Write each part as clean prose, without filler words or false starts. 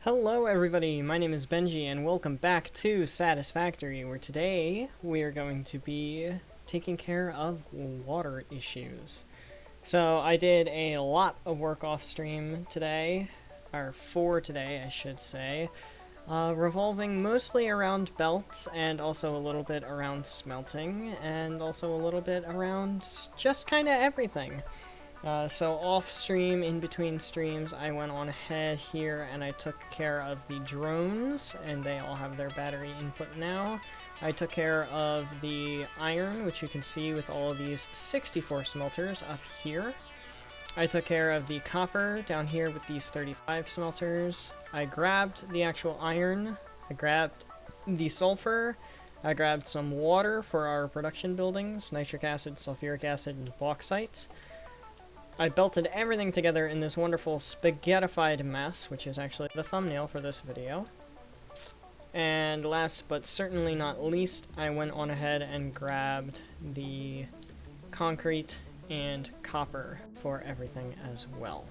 Hello everybody, my name is Benji and welcome back to Satisfactory, where today we are going to be taking care of water issues. So I did a lot of work off stream today, or for today I should say, revolving mostly around belts and also a little bit around smelting and also a little bit around just kind of everything. So off stream, in between streams, I went on ahead here and I took care of the drones, and they all have their battery input now. I took care of the iron, which you can see with all of these 64 smelters up here. I took care of the copper down here with these 35 smelters. I grabbed the actual iron, I grabbed the sulfur, I grabbed some water for our production buildings, nitric acid, sulfuric acid, and bauxite. I belted everything together in this wonderful spaghettified mess, which is actually the thumbnail for this video. And last but certainly not least, I went on ahead and grabbed the concrete and copper for everything as well.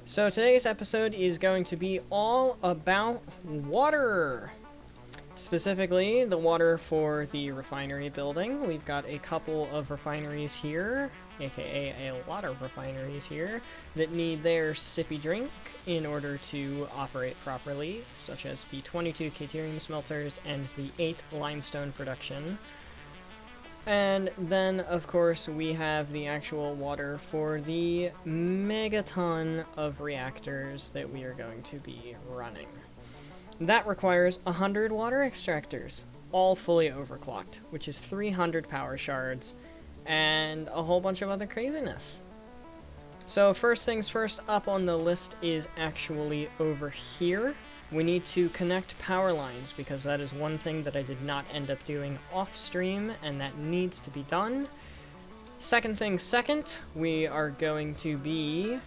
So today's episode is going to be all about water. Specifically, the water for the refinery building. We've got a couple of refineries here, aka a lot of refineries here, that need their sippy drink in order to operate properly, such as the 22 Plutonium smelters and the 8 limestone production. And then, of course, we have the actual water for the megaton of reactors that we are going to be running. That requires 100 water extractors, all fully overclocked, which is 300 power shards, and a whole bunch of other craziness. So first things first, up on the list is actually over here. We need to connect power lines, because that is one thing that I did not end up doing off stream, and that needs to be done. Second thing second, we are going to be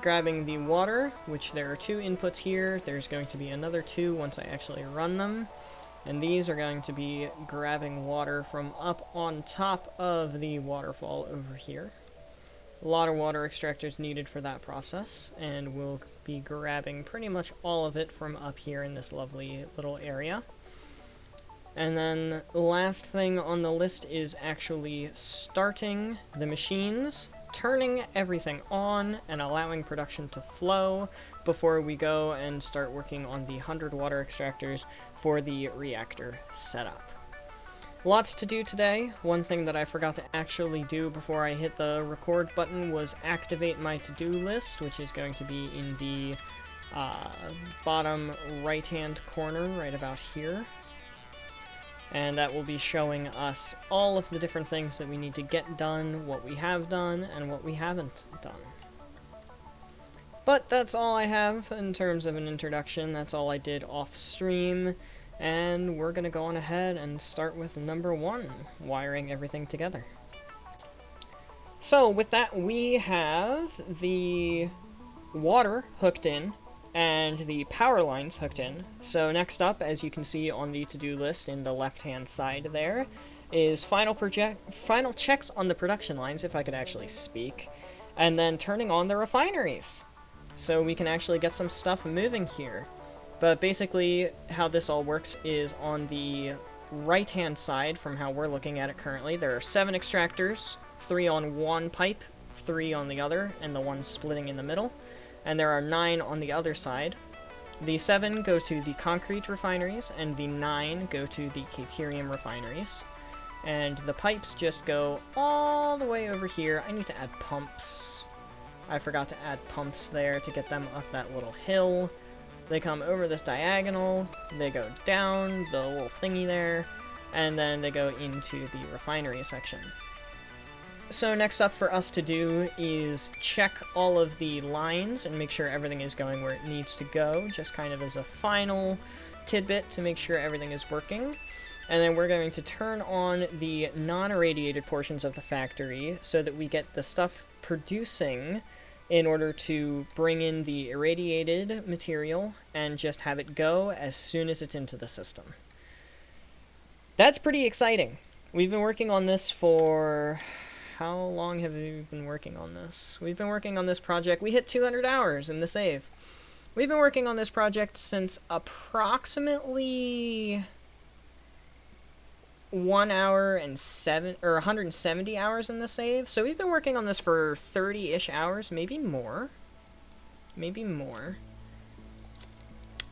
grabbing the water, which there are 2 inputs here. There's going to be another 2 once I actually run them. And these are going to be grabbing water from up on top of the waterfall over here. A lot of water extractors needed for that process, and we'll be grabbing pretty much all of it from up here in this lovely little area. And then the last thing on the list is actually starting the machines, turning everything on and allowing production to flow before we go and start working on the 100 water extractors for the reactor setup. Lots to do today. One thing that I forgot to actually do before I hit the record button was activate my to-do list, which is going to be in the bottom right-hand corner right about here. And that will be showing us all of the different things that we need to get done, what we have done, and what we haven't done. But that's all I have in terms of an introduction. That's all I did off stream, and we're gonna go on ahead and start with number 1, wiring everything together. So with that, we have the water hooked in and the power lines hooked in. So next up, as you can see on the to-do list in the left-hand side there, is final checks on the production lines, if I could actually speak, and then turning on the refineries, so we can actually get some stuff moving here. But basically, how this all works is on the right-hand side from how we're looking at it currently, there are 7 extractors, 3 on one pipe, 3 on the other, and the one splitting in the middle. And there are 9 on the other side. The 7 go to the concrete refineries, and the 9 go to the Plutonium refineries. And the pipes just go all the way over here. I need to add pumps. I forgot to add pumps there to get them up that little hill. They come over this diagonal, they go down the little thingy there, and then they go into the refinery section. So next up for us to do is check all of the lines and make sure everything is going where it needs to go, just kind of as a final tidbit to make sure everything is working. And then we're going to turn on the non-irradiated portions of the factory so that we get the stuff producing in order to bring in the irradiated material and just have it go as soon as it's into the system. That's pretty exciting. We've been working on this for... How long have we been working on this? We've been working on this project. We hit 200 hours in the save. We've been working on this project since approximately 1 hour and 170 hours in the save. So we've been working on this for 30-ish hours, maybe more. Maybe more.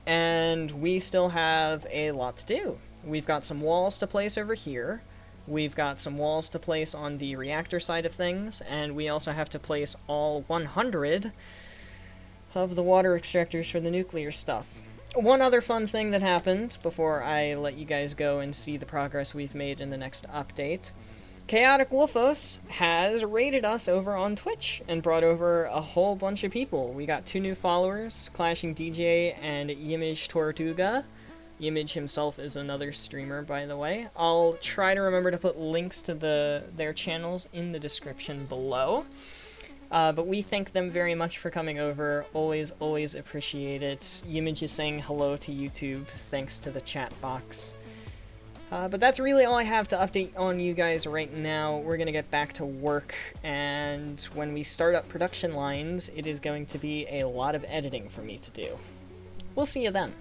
And we still have a lot to do. We've got some walls to place over here. We've got some walls to place on the reactor side of things, and we also have to place all 100 of the water extractors for the nuclear stuff. One other fun thing that happened before I let you guys go and see the progress we've made in the next update. Chaotic Wolfos has raided us over on Twitch and brought over a whole bunch of people. We got 2 new followers, Clashing DJ and Yimage Tortuga. Yimage himself is another streamer, by the way. I'll try to remember to put links to their channels in the description below. But we thank them very much for coming over. Always, always appreciate it. Yimage is saying hello to YouTube, thanks to the chat box. But that's really all I have to update on you guys right now. We're gonna get back to work, and when we start up production lines, it is going to be a lot of editing for me to do. We'll see you then.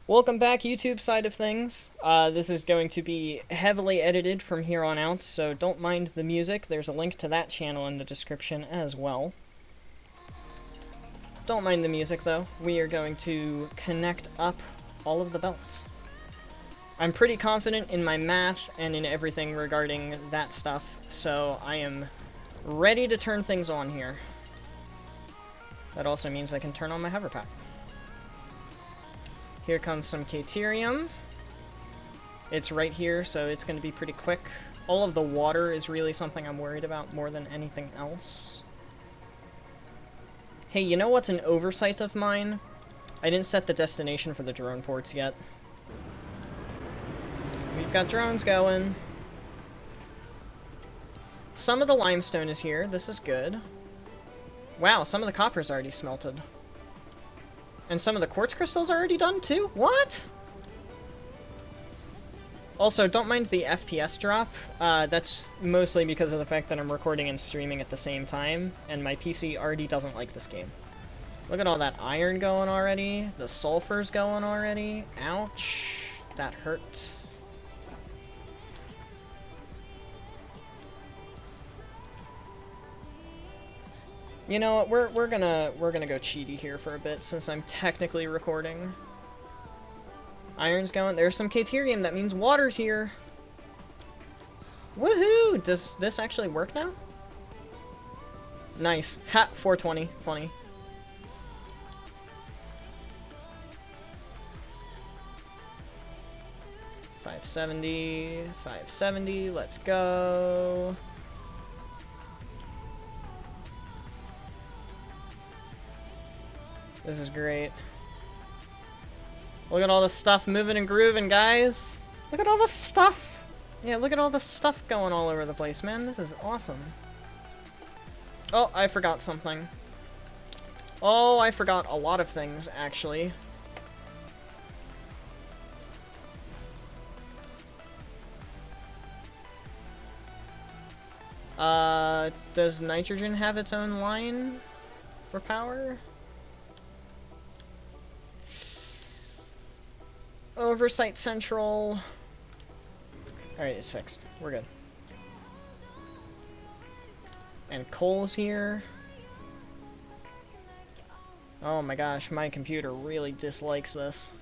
Welcome back, YouTube side of things. This is going to be heavily edited from here on out, so don't mind the music. There's a link to that channel in the description as well. Don't mind the music, though. We are going to connect up all of the belts. I'm pretty confident in my math and in everything regarding that stuff, so I am ready to turn things on here. That also means I can turn on my hover pack. Here comes some Caterium. It's right here, so it's going to be pretty quick. All of the water is really something I'm worried about more than anything else. Hey, you know what's an oversight of mine? I didn't set the destination for the drone ports yet. We've got drones going. Some of the limestone is here. This is good. Wow, some of the copper's already smelted. And some of the quartz crystals are already done, too? What? Also, don't mind the FPS drop. That's mostly because of the fact that I'm recording and streaming at the same time, and my PC already doesn't like this game. Look at all that iron going already. The sulfur's going already. Ouch. That hurt. You know what, we're gonna go cheaty here for a bit, since I'm technically recording. Iron's going. There's some Caterium, that means water's here. Woohoo! Does this actually work now? Nice. Ha! 420. Funny. $570. Let's go. This is great. Look at all the stuff moving and grooving, guys. Look at all the stuff. Yeah, look at all the stuff going all over the place, man. This is awesome. Oh, I forgot something. Oh, I forgot a lot of things, actually. Does nitrogen have its own line for power? Oversight Central. Alright, it's fixed. We're good. And coal's here. Oh my gosh, my computer really dislikes this.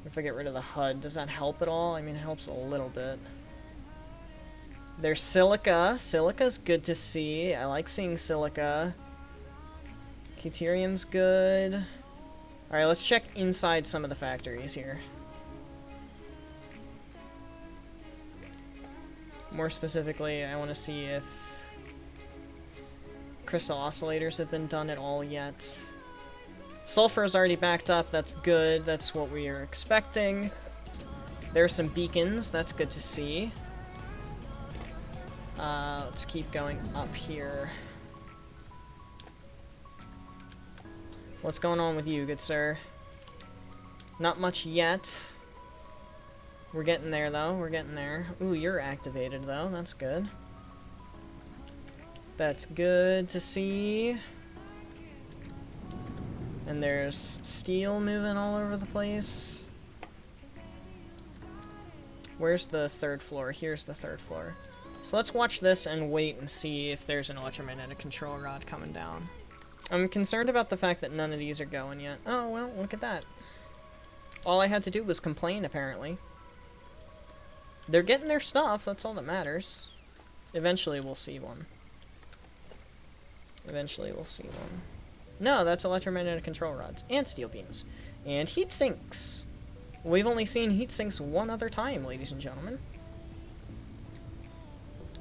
If I get rid of the HUD, does that help at all? I mean, it helps a little bit. There's silica. Silica's good to see. I like seeing silica. Caterium's good. Alright, let's check inside some of the factories here. More specifically, I want to see if crystal oscillators have been done at all yet. Sulfur is already backed up, that's good, that's what we are expecting. There's some beacons, that's good to see. Let's keep going up here. What's going on with you, good sir? Not much yet. We're getting there, though. We're getting there. Ooh, you're activated, though. That's good. That's good to see. And there's steel moving all over the place. Where's the third floor? Here's the third floor. So let's watch this and wait and see if there's an electromagnetic control rod coming down. I'm concerned about the fact that none of these are going yet. Oh, well, look at that. All I had to do was complain, apparently. They're getting their stuff, that's all that matters. Eventually we'll see one. Eventually we'll see one. No, that's electromagnetic control rods. And steel beams. And heat sinks. We've only seen heat sinks one other time, ladies and gentlemen.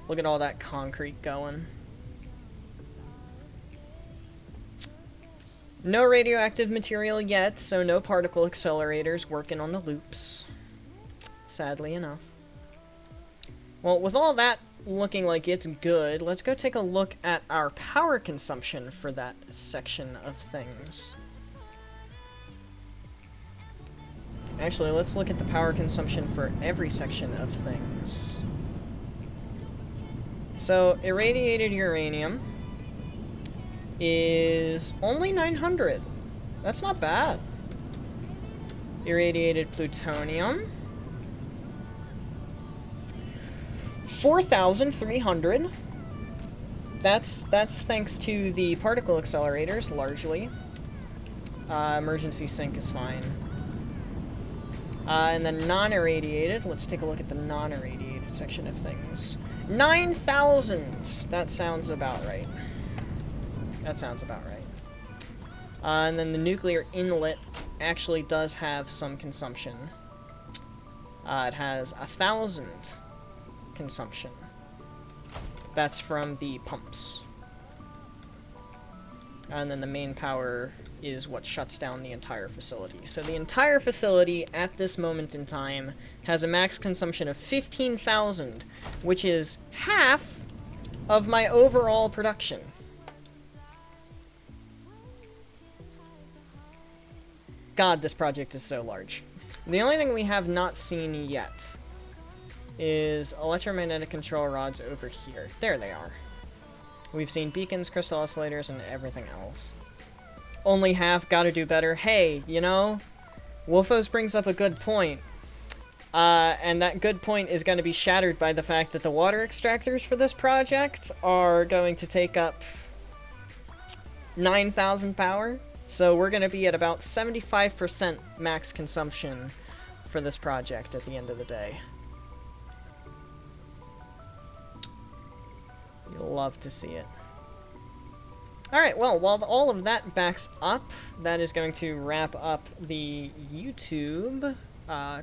Look at all that concrete going. No radioactive material yet, so no particle accelerators working on the loops. Sadly enough. Well, with all that looking like it's good, let's go take a look at our power consumption for that section of things. Actually, let's look at the power consumption for every section of things. So, irradiated uranium is only 900. That's not bad. Irradiated plutonium, 4,300. That's thanks to the particle accelerators, largely. Emergency sink is fine. And then non-irradiated, let's take a look at the non-irradiated section of things. 9,000! That sounds about right. That sounds about right. And then the nuclear inlet actually does have some consumption. It has 1,000 consumption. That's from the pumps. And then the main power is what shuts down the entire facility. So the entire facility at this moment in time has a max consumption of 15,000, which is half of my overall production. God, this project is so large. The only thing we have not seen yet is electromagnetic control rods over here. There they are. We've seen beacons, crystal oscillators, and everything else. Only half, gotta do better. Hey, you know, Wolfos brings up a good point. And that good point is going to be shattered by the fact that the water extractors for this project are going to take up 9,000 power. So we're going to be at about 75% max consumption for this project at the end of the day. You'll love to see it. Alright, well, while all of that backs up, that is going to wrap up the YouTube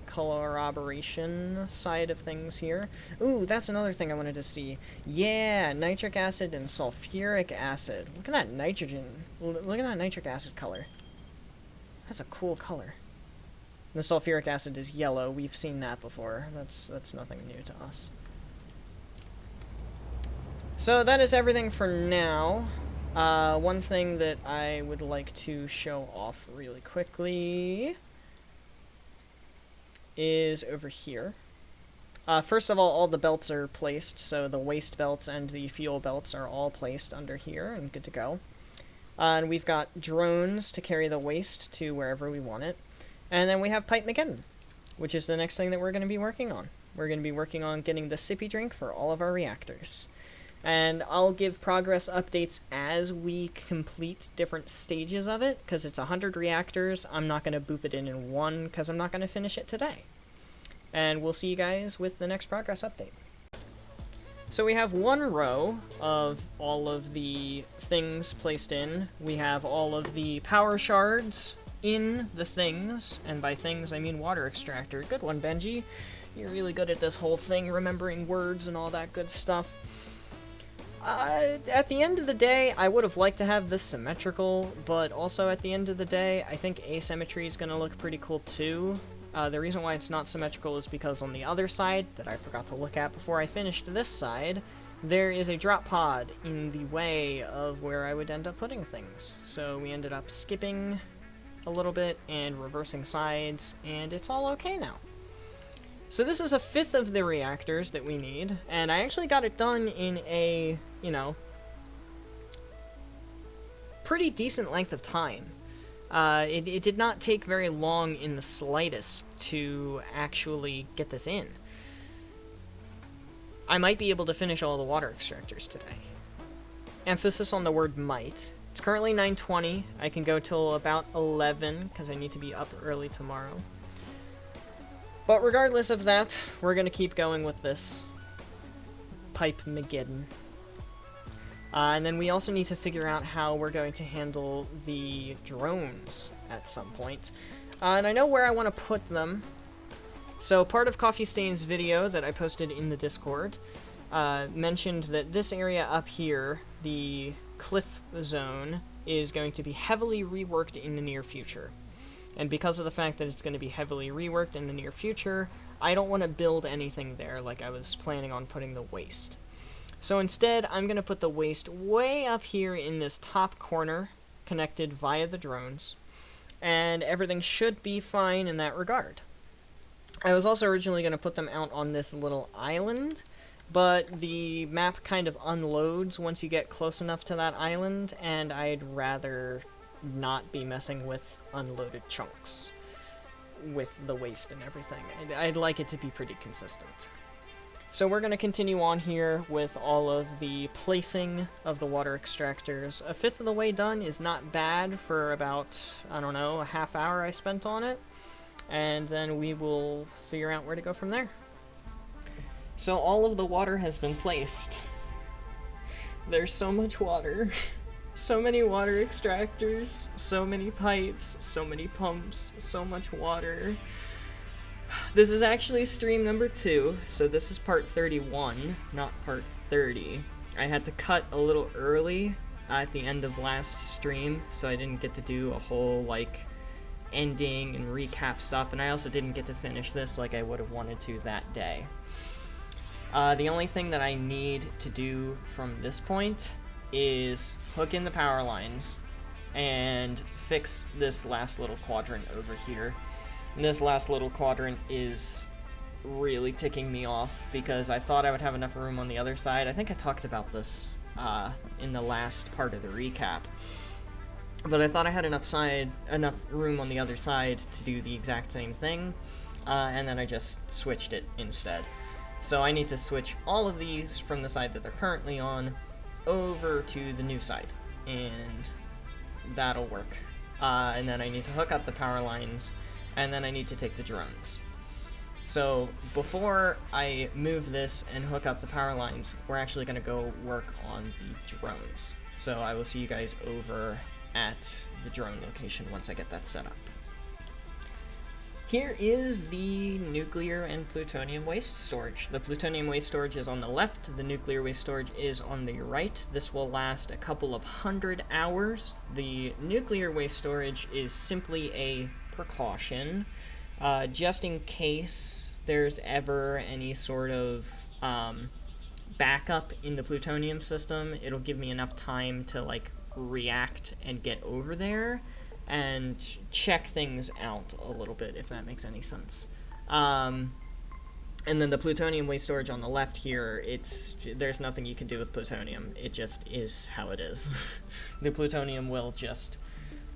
corroboration side of things here. Ooh, that's another thing I wanted to see. Yeah, nitric acid and sulfuric acid. Look at that nitrogen. Look at that nitric acid color. That's a cool color. The sulfuric acid is yellow. We've seen that before. That's nothing new to us. So that is everything for now. One thing that I would like to show off really quickly is over here. First of all the belts are placed, so the waste belts and the fuel belts are all placed under here and good to go. And we've got drones to carry the waste to wherever we want it. And then we have Pipe McKinnon, which is the next thing that we're going to be working on. We're going to be working on getting the sippy drink for all of our reactors. And I'll give progress updates as we complete different stages of it, because it's 100 reactors. I'm not going to boop it in one, because I'm not going to finish it today. And we'll see you guys with the next progress update. So we have one row of all of the things placed in. We have all of the power shards in the things, and by things I mean water extractor. Good one, Benji. You're really good at this whole thing, remembering words and all that good stuff. At the end of the day, I would have liked to have this symmetrical, but also at the end of the day, I think asymmetry is going to look pretty cool too. The reason why it's not symmetrical is because on the other side, that I forgot to look at before I finished this side, there is a drop pod in the way of where I would end up putting things. So we ended up skipping a little bit and reversing sides, and it's all okay now. So this is a fifth of the reactors that we need, and I actually got it done in a, you know, pretty decent length of time. It did not take very long in the slightest to actually get this in. I might be able to finish all the water extractors today. Emphasis on the word might. It's currently 9:20. I can go till about 11 because I need to be up early tomorrow. But regardless of that, we're going to keep going with this Pipe-mageddon. And then we also need to figure out how we're going to handle the drones at some point. And I know where I want to put them. So part of Coffee Stain's video that I posted in the Discord mentioned that this area up here, the cliff zone, is going to be heavily reworked in the near future. And because of the fact that it's going to be heavily reworked in the near future, I don't want to build anything there like I was planning on putting the waste. So instead, I'm going to put the waste way up here in this top corner, connected via the drones, and everything should be fine in that regard. I was also originally going to put them out on this little island, but the map kind of unloads once you get close enough to that island, and I'd rather not be messing with unloaded chunks with the waste and everything. I'd like it to be pretty consistent. So we're going to continue on here with all of the placing of the water extractors. A fifth of the way done is not bad for about, I don't know, a half hour I spent on it. And then we will figure out where to go from there. So all of the water has been placed. There's so much water. So many water extractors, so many pipes, so many pumps, so much water. This is actually stream number 2, so this is part 31, not part 30. I had to cut a little early at the end of last stream, so I didn't get to do a whole, like, ending and recap stuff, and I also didn't get to finish this like I would have wanted to that day. The only thing that I need to do from this point is hook in the power lines and fix this last little quadrant over here. And this last little quadrant is really ticking me off because I thought I would have enough room on the other side. I think I talked about this in the last part of the recap. But I thought I had enough room on the other side to do the exact same thing, and then I just switched it instead. So I need to switch all of these from the side that they're currently on over to the new side, and that'll work. And then I need to hook up the power lines, and then I need to take the drones. So before I move this and hook up the power lines, we're actually going to go work on the drones. So I will see you guys over at the drone location once I get that set up. Here is the nuclear and plutonium waste storage. The plutonium waste storage is on the left, the nuclear waste storage is on the right. This will last a couple of 100 hours. The nuclear waste storage is simply a precaution, just in case there's ever any sort of backup in the plutonium system. It'll give me enough time to, like, react and get over there and check things out a little bit, if that makes any sense. And then the plutonium waste storage on the left here, there's nothing you can do with plutonium. It just is how it is. The plutonium will just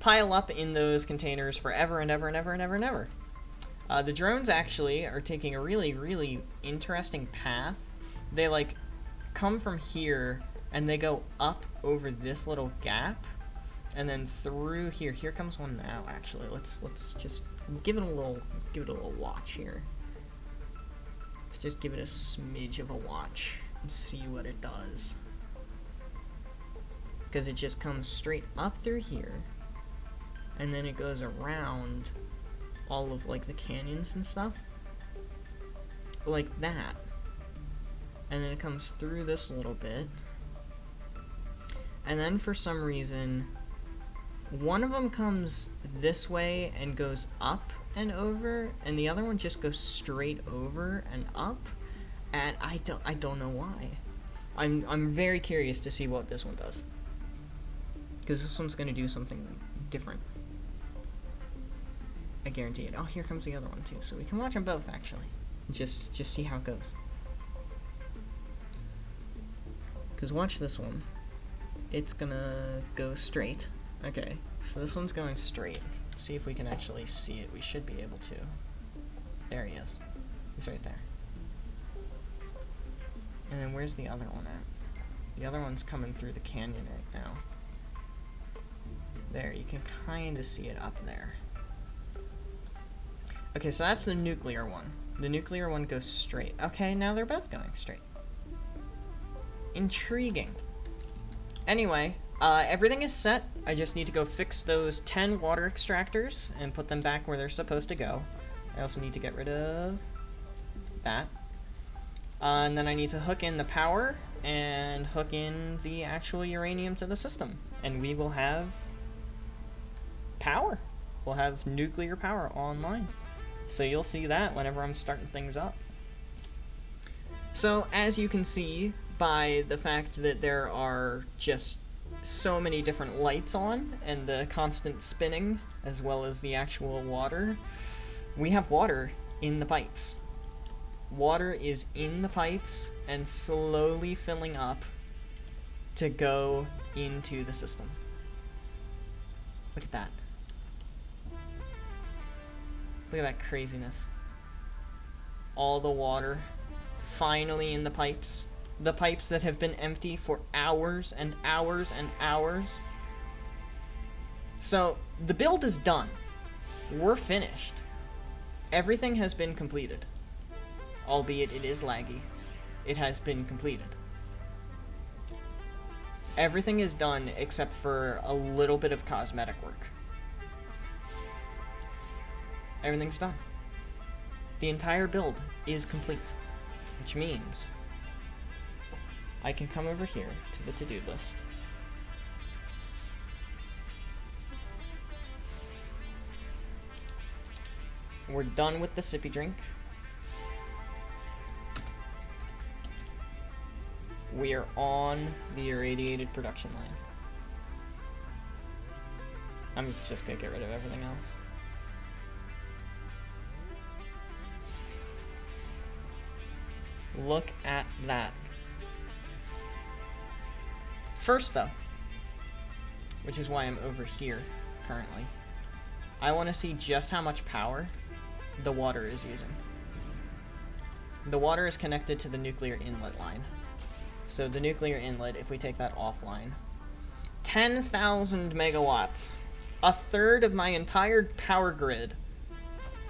pile up in those containers forever and ever and ever and ever and ever. The drones actually are taking a really, really interesting path. They, like, come from here and they go up over this little gap, and then through here. Here comes one now. Actually, let's just give it a little watch here. Let's just give it a smidge of a watch and see what it does. Because it just comes straight up through here, and then it goes around all of, like, the canyons and stuff, like that, and then it comes through this little bit. And then for some reason, one of them comes this way and goes up and over, and the other one just goes straight over and up, and I don't know why. I'm very curious to see what this one does, because this one's going to do something different. I guarantee it. Oh, here comes the other one too, so we can watch them both actually. Just see how it goes. Because watch this one. It's gonna go straight. Okay, So this one's going straight. Let's see if we can actually see it. We should be able to. There he is. He's right there. And then where's the other one at? The other one's coming through the canyon right now. There, you can kind of see it up there. Okay, so that's the nuclear one. The nuclear one goes straight. Okay, now they're both going straight. Intriguing. Anyway, everything is set. I just need to go fix those 10 water extractors and put them back where they're supposed to go. I also need to get rid of that. And then I need to hook in the power and hook in the actual uranium to the system. And we will have power. We'll have nuclear power online. So you'll see that whenever I'm starting things up. So as you can see by the fact that there are just so many different lights on and the constant spinning as well as the actual water, we have water in the pipes. Water is in the pipes and slowly filling up to go into the system. Look at that. Look at that craziness. All the water finally in the pipes. The pipes that have been empty for hours and hours and hours. So, the build is done. We're finished. Everything has been completed. Albeit it is laggy. It has been completed. Everything is done except for a little bit of cosmetic work. Everything's done. The entire build is complete, which means I can come over here to the to-do list. We're done with the sippy drink. We are on the irradiated production line. I'm just gonna get rid of everything else. Look at that. First though, which is why I'm over here currently, I want to see just how much power the water is using. The water is connected to the nuclear inlet line. So the nuclear inlet, if we take that offline, 10,000 megawatts. A third of my entire power grid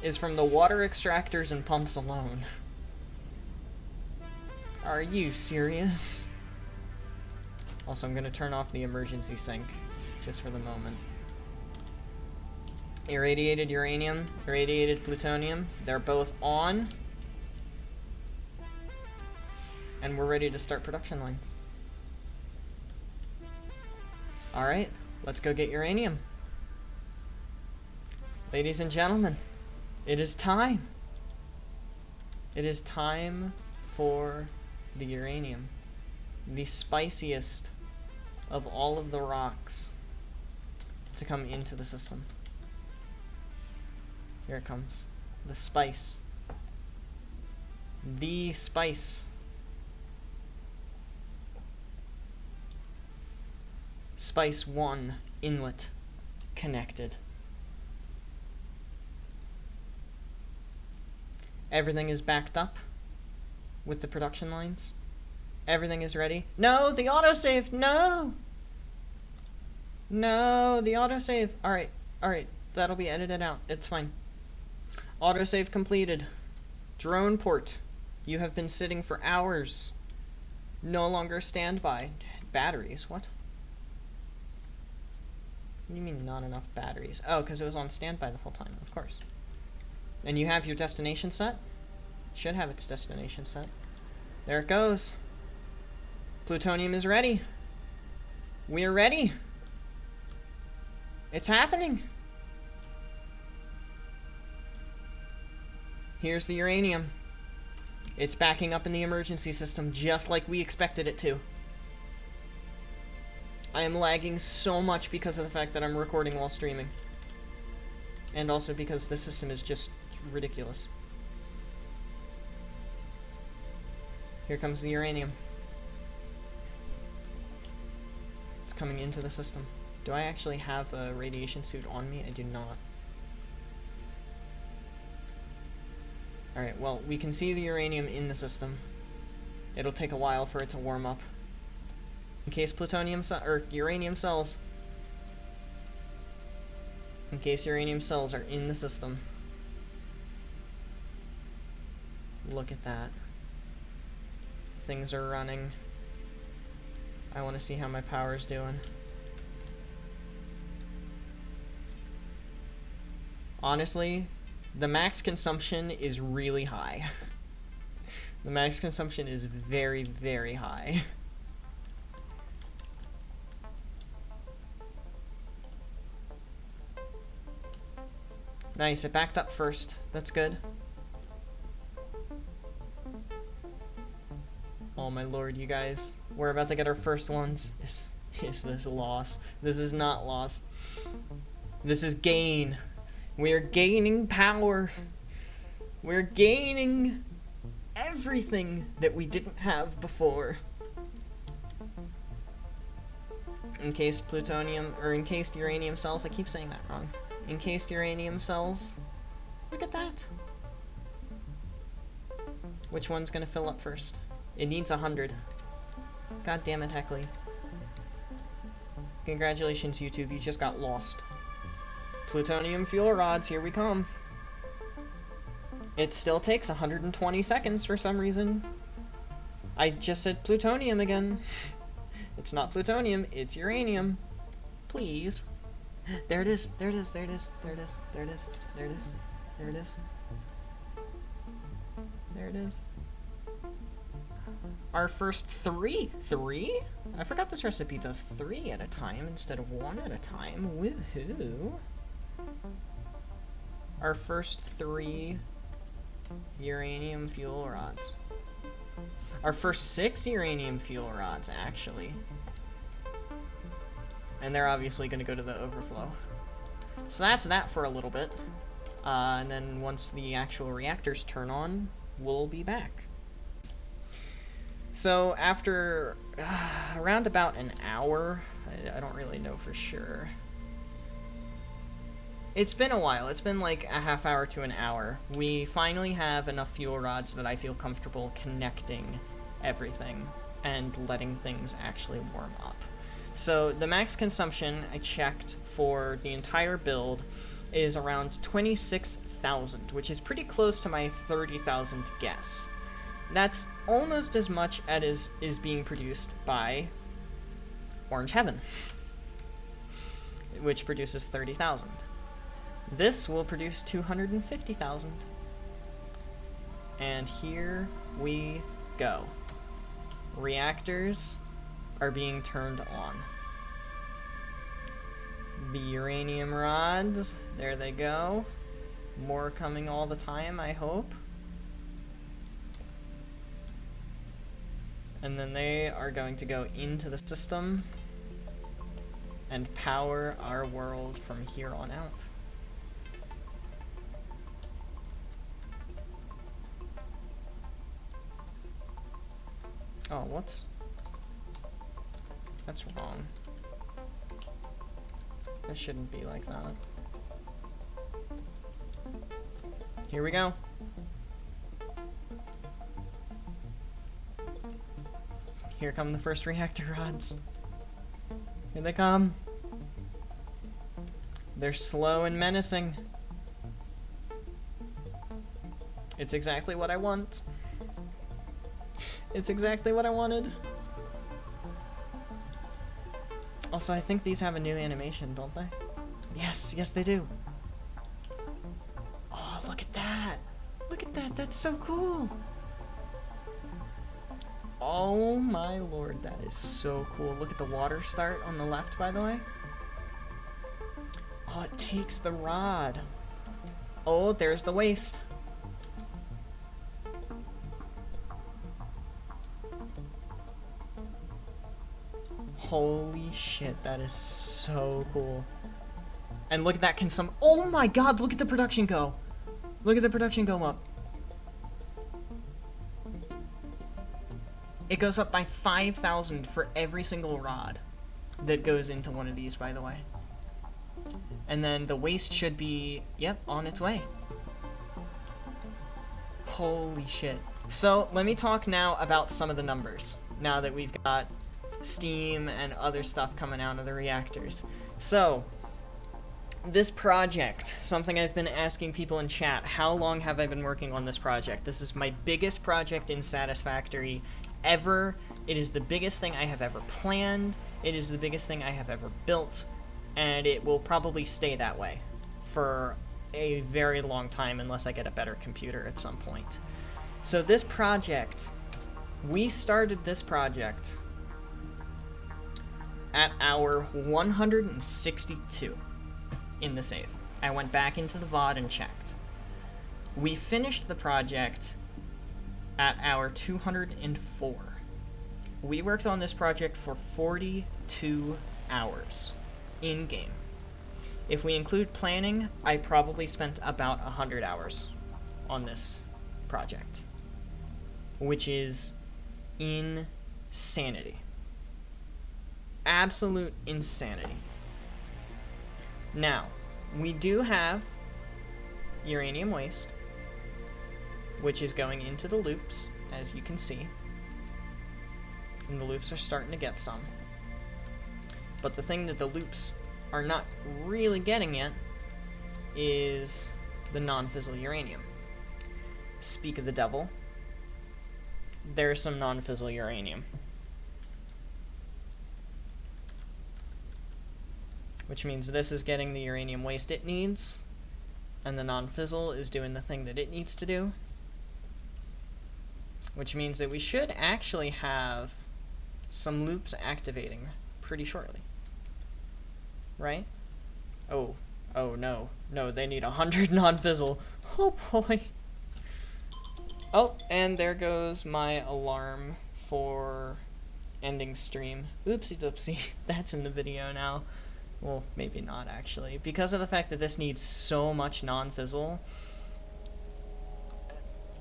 is from the water extractors and pumps alone. Are you serious? Also, I'm going to turn off the emergency sink, just for the moment. Irradiated uranium, irradiated plutonium, they're both on. And we're ready to start production lines. Alright, let's go get uranium. Ladies and gentlemen, it is time. It is time for the uranium. The spiciest of all of the rocks to come into the system. Here it comes. The spice. The spice. Spice 1 inlet connected. Everything is backed up with the production lines. Everything is ready. No, the autosave! No! No, the autosave. Alright, alright. That'll be edited out. It's fine. Autosave completed. Drone port. You have been sitting for hours. No longer standby. Batteries, what? What do you mean not enough batteries? Oh, because it was on standby the whole time, of course. And you have your destination set? Should have its destination set. There it goes. Plutonium is ready. We are ready. It's happening. Here's the uranium. It's backing up in the emergency system just like we expected it to. I am lagging so much because of the fact that I'm recording while streaming. And also because the system is just ridiculous. Here comes the uranium. It's coming into the system. Do I actually have a radiation suit on me? I do not. Alright, well, we can see the uranium in the system. It'll take a while for it to warm up. In case uranium cells. In case uranium cells are in the system. Look at that. Things are running. I want to see how my power's doing. Honestly, the max consumption is really high. The max consumption is very, very high. Nice, it backed up first. That's good. Oh my lord, you guys. We're about to get our first ones. Is this loss? This is not loss. This is gain. We are gaining power. We're gaining everything that we didn't have before. Encased plutonium, or encased uranium cells. I keep saying that wrong. Encased uranium cells. Look at that. Which one's gonna fill up first? It needs 100. God damn it, Heckley. Congratulations, YouTube. You just got lost. Plutonium fuel rods, here we come. It still takes 120 seconds for some reason. I just said plutonium again. It's not plutonium, it's uranium. Please. There it is, there it is, there it is, there it is, there it is, there it is, there it is. There it is. Our first three? I forgot this recipe does 3 at a time instead of 1 at a time. Woohoo! Our first 3 uranium fuel rods. Our first 6 uranium fuel rods, actually. And they're obviously going to go to the overflow. So that's that for a little bit. And then once the actual reactors turn on, we'll be back. So after around about an hour, I don't really know for sure. It's been a while. It's been like a half hour to an hour. We finally have enough fuel rods that I feel comfortable connecting everything and letting things actually warm up. So the max consumption I checked for the entire build is around 26,000, which is pretty close to my 30,000 guess. That's almost as much as is being produced by Orange Heaven, which produces 30,000. This will produce 250,000. And here we go. Reactors are being turned on. The uranium rods, there they go. More coming all the time, I hope. And then they are going to go into the system and power our world from here on out. Oh, whoops. That's wrong. That shouldn't be like that. Here we go. Here come the first reactor rods. Here they come. They're slow and menacing. It's exactly what I want. It's exactly what I wanted. Also, I think these have a new animation, don't they? Yes, yes they do. Oh, look at that. Look at that, that's so cool. Oh my lord, that is so cool. Look at the water start on the left, by the way. Oh, it takes the rod. Oh, there's the waste. Holy shit, that is so cool. And look at that oh my god, look at the production go. Look at the production go up. It goes up by 5,000 for every single rod. that goes into one of these, by the way. And then the waste should be, yep, on its way. Holy shit. So, let me talk now about some of the numbers, now that we've got steam and other stuff coming out of the reactors. So, this project, something I've been asking people in chat, how long have I been working on this project? This is my biggest project in Satisfactory ever. It is the biggest thing I have ever planned. It is the biggest thing I have ever built. And it will probably stay that way for a very long time unless I get a better computer at some point. So this project, we started this project at hour 162 in the save. I went back into the VOD and checked. We finished the project at hour 204. We worked on this project for 42 hours. In-game. If we include planning, I probably spent about 100 hours on this project, which is insanity. Absolute insanity. Now, we do have uranium waste, which is going into the loops, as you can see, and the loops are starting to get some. But the thing that the loops are not really getting yet is the non-fissile uranium. Speak of the devil, there's some non-fissile uranium. Which means this is getting the uranium waste it needs, and the non-fissile is doing the thing that it needs to do. Which means that we should actually have some loops activating pretty shortly. Right? Oh no. No, they need 100 non-fissile. Oh boy. Oh, and there goes my alarm for ending stream. Oopsie doopsie. That's in the video now. Well, maybe not actually. Because of the fact that this needs so much non-fissile,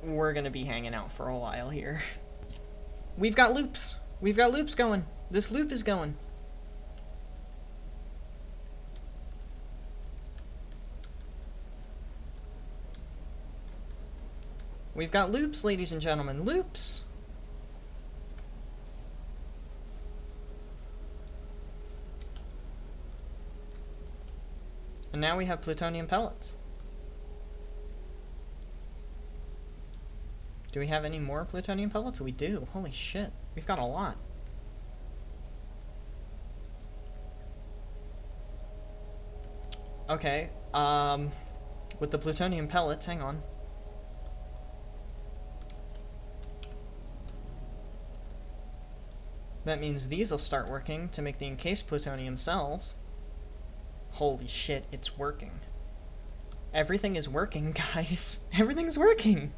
we're gonna be hanging out for a while here. We've got loops. We've got loops going. This loop is going. We've got loops, ladies and gentlemen, loops. And now we have plutonium pellets. Do we have any more plutonium pellets? We do. Holy shit. We've got a lot. Okay, with the plutonium pellets, hang on. That means these will start working to make the encased plutonium cells. Holy shit, it's working. Everything is working, guys. Everything's working.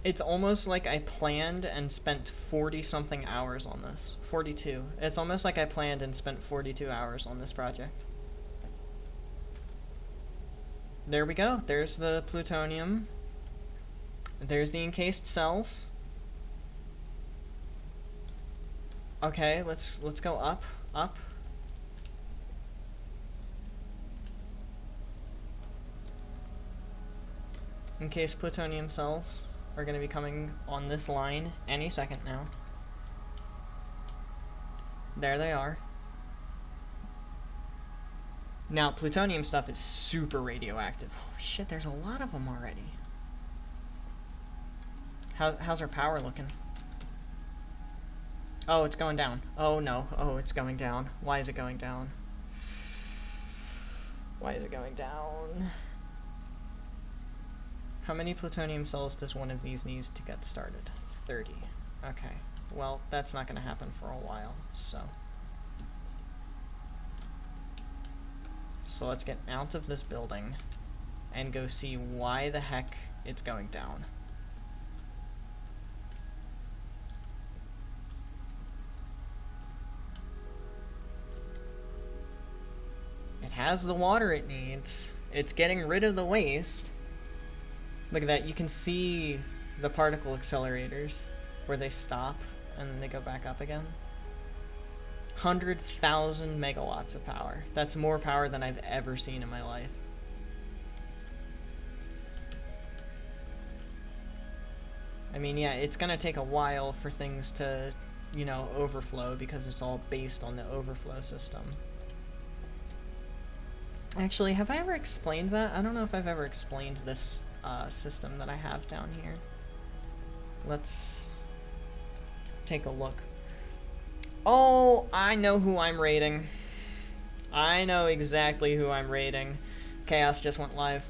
It's almost like I planned and spent 40-something hours on this. 42. It's almost like I planned and spent 42 hours on this project. There we go. There's the plutonium. There's the encased cells. Okay, let's go up, up. Encased plutonium cells are going to be coming on this line any second now. There they are. Now, plutonium stuff is super radioactive. Holy shit, there's a lot of them already. How's our power looking? Oh, it's going down. Oh no. Oh, it's going down. Why is it going down? Why is it going down? How many plutonium cells does one of these need to get started? 30. Okay. Well, that's not going to happen for a while, so. So let's get out of this building and go see why the heck it's going down. It has the water it needs. It's getting rid of the waste. Look at that. You can see the particle accelerators where they stop and then they go back up again. 100,000 megawatts of power. That's more power than I've ever seen in my life. I mean, yeah, it's gonna take a while for things to, you know, overflow because it's all based on the overflow system. Actually, have I ever explained that? I don't know if I've ever explained this system that I have down here. Let's take a look. Oh, I know who I'm raiding. I know exactly who I'm raiding. Chaos just went live.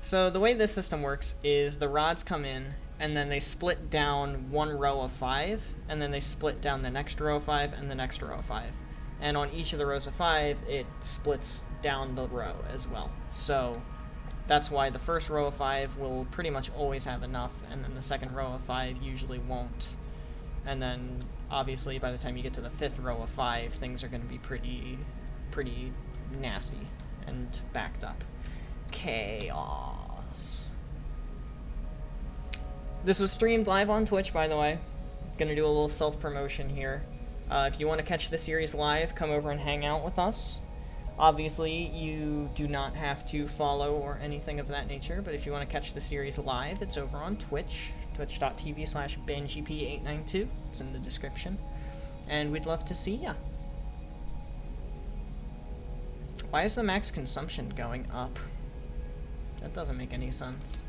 So the way this system works is the rods come in, and then they split down one row of 5, and then they split down the next row of 5 and the next row of 5. And on each of the rows of 5, it splits down the row as well. So that's why the first row of 5 will pretty much always have enough, and then the second row of 5 usually won't. And then, obviously, by the time you get to the 5th row of 5, things are going to be pretty nasty and backed up. Chaos. This was streamed live on Twitch, by the way. Gonna do a little self-promotion here. If you want to catch the series live, come over and hang out with us. Obviously, you do not have to follow or anything of that nature, but if you want to catch the series live, it's over on Twitch, twitch.tv/BenGP892. It's in the description. And we'd love to see ya. Why is the max consumption going up? That doesn't make any sense.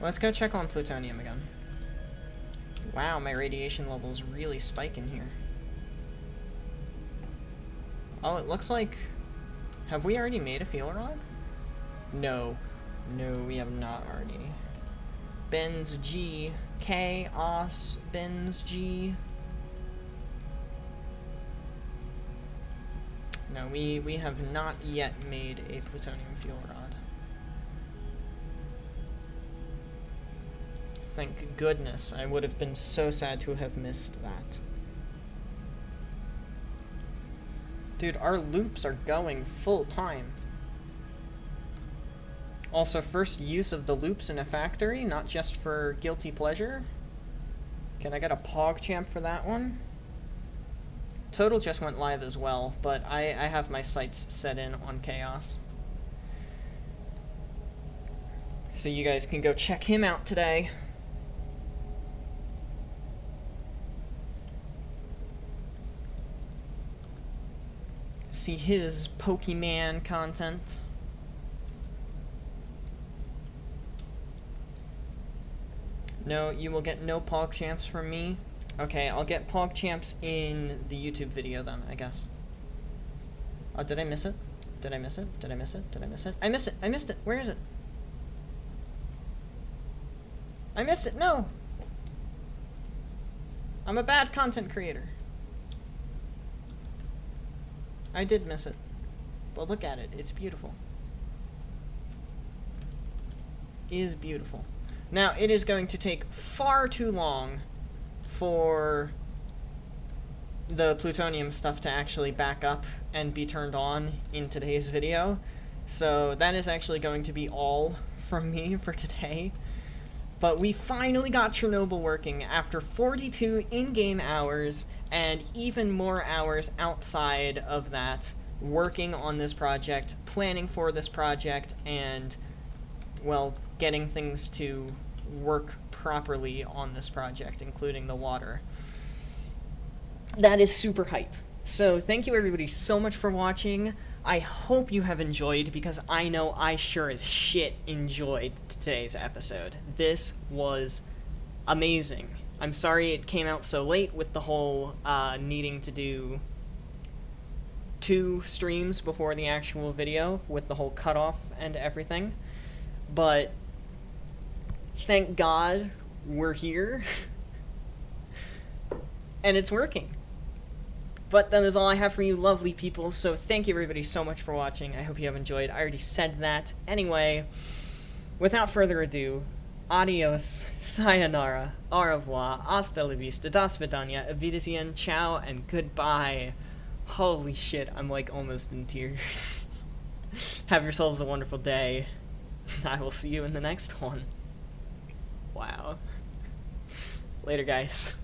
Let's go check on plutonium again. Wow, my radiation levels really spike in here. Oh, it looks like... Have we already made a fuel rod? No. No, we have not already. Benz G. Chaos. Benz G. No, we have not yet made a plutonium fuel rod. Thank goodness. I would have been so sad to have missed that. Dude, our loops are going full time. Also, first use of the loops in a factory, not just for guilty pleasure. Can I get a PogChamp for that one? Total just went live as well, but I have my sights set in on Chaos. So you guys can go check him out today. See his Pokemon content. No, you will get no PogChamps from me. Okay, I'll get PogChamps in the YouTube video then, I guess. Oh, did I miss it? Did I miss it? Did I miss it? Did I miss it? I missed it! I missed it! Where is it? I missed it! No! I'm a bad content creator. I did miss it. But look at it. It's beautiful. It is beautiful. Now, it is going to take far too long for the plutonium stuff to actually back up and be turned on in today's video. So that is actually going to be all from me for today. But we finally got Chernobyl working after 42 in-game hours and even more hours outside of that, working on this project, planning for this project, and, well, getting things to work properly on this project, including the water. That is super hype. So thank you everybody so much for watching. I hope you have enjoyed, because I know I sure as shit enjoyed today's episode. This was amazing. I'm sorry it came out so late with the whole needing to do 2 streams before the actual video, with the whole cutoff and everything. But thank God we're here. And it's working. But that is all I have for you lovely people, so thank you everybody so much for watching. I hope you have enjoyed. I already said that. Anyway, without further ado, adios, sayonara, au revoir, hasta la vista, das vidania, avidasien, ciao, and goodbye. Holy shit, I'm like almost in tears. Have yourselves a wonderful day. I will see you in the next one. Wow. Later, guys.